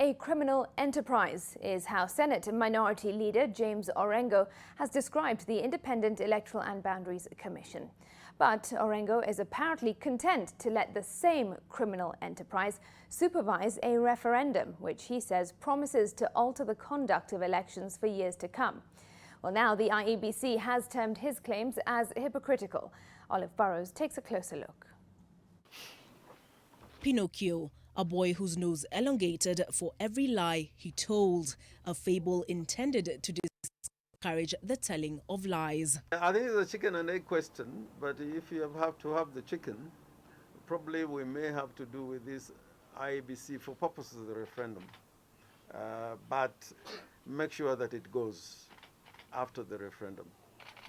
A criminal enterprise is how Senate Minority Leader James Orengo has described the Independent Electoral and Boundaries Commission. But Orengo is apparently content to let the same criminal enterprise supervise a referendum, which he says promises to alter the conduct of elections for years to come. Well, now the IEBC has termed his claims as hypocritical. Olive Burrows takes a closer look. Pinocchio, a boy whose nose elongated for every lie he told, a fable intended to discourage the telling of lies. I think it's a chicken and egg question, but if you have to have the chicken, probably we may have to do with this IEBC for purposes of the referendum. But make sure that it goes after the referendum.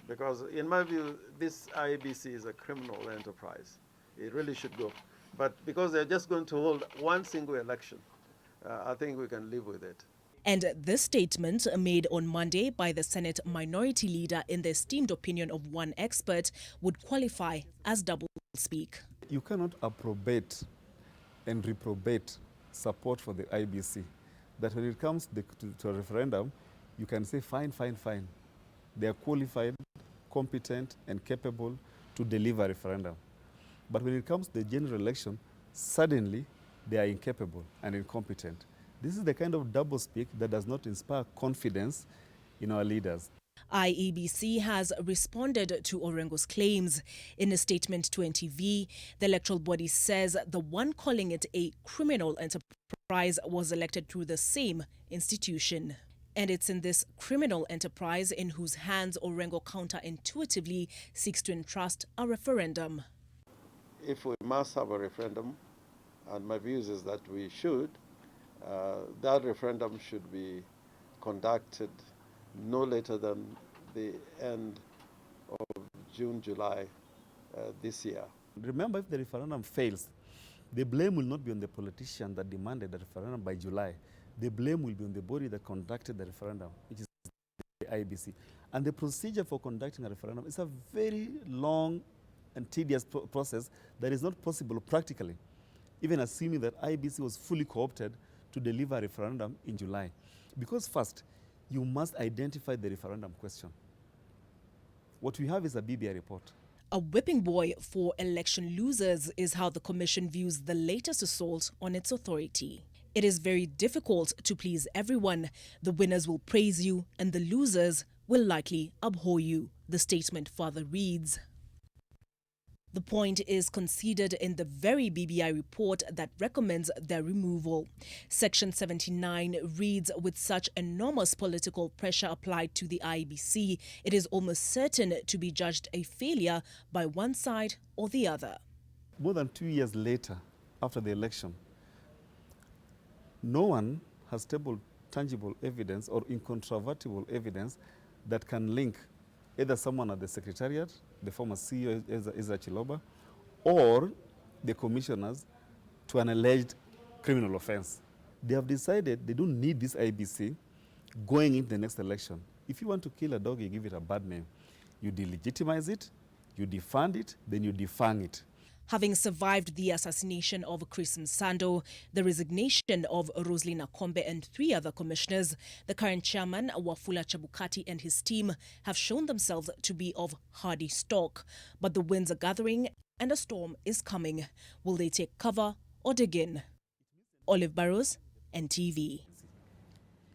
Because in my view, this IEBC is a criminal enterprise. It really should go. But because they're just going to hold one single election, I think we can live with it. And this statement, made on Monday by the Senate Minority Leader in the esteemed opinion of one expert, would qualify as doublespeak. You cannot approbate and reprobate support for the IEBC. That when it comes to a referendum, you can say fine, fine, fine. They are qualified, competent, and capable to deliver a referendum. But when it comes to the general election, suddenly they are incapable and incompetent. This is the kind of doublespeak that does not inspire confidence in our leaders. IEBC has responded to Orengo's claims. In a statement to NTV, the electoral body says the one calling it a criminal enterprise was elected through the same institution. And it's in this criminal enterprise in whose hands Orengo counterintuitively seeks to entrust a referendum. If we must have a referendum, and my views is that we should, that referendum should be conducted no later than the end of June, July this year. Remember, if the referendum fails, the blame will not be on the politician that demanded the referendum by July. The blame will be on the body that conducted the referendum, which is the IEBC. And the procedure for conducting a referendum is a very long and tedious process that is not possible practically, even assuming that IEBC was fully co-opted to deliver a referendum in July. Because first, you must identify the referendum question. What we have is a BBI report. A whipping boy for election losers is how the Commission views the latest assault on its authority. It is very difficult to please everyone. The winners will praise you and the losers will likely abhor you, the statement further reads. The point is conceded in the very BBI report that recommends their removal. Section 79 reads, with such enormous political pressure applied to the IEBC, it is almost certain to be judged a failure by one side or the other. More than 2 years later, after the election, no one has tabled tangible evidence or incontrovertible evidence that can link either someone at the Secretariat, the former CEO Ezra Chiloba, or the commissioners to an alleged criminal offense. They have decided they don't need this IEBC going into the next election. If you want to kill a dog, you give it a bad name. You delegitimize it, you defund it, then you defang it. Having survived the assassination of Chris Msando, the resignation of Rosalina Kombe and 3 other commissioners, the current chairman, Wafula Chebukati, and his team have shown themselves to be of hardy stock. But the winds are gathering and a storm is coming. Will they take cover or dig in? Olive Burrows, NTV.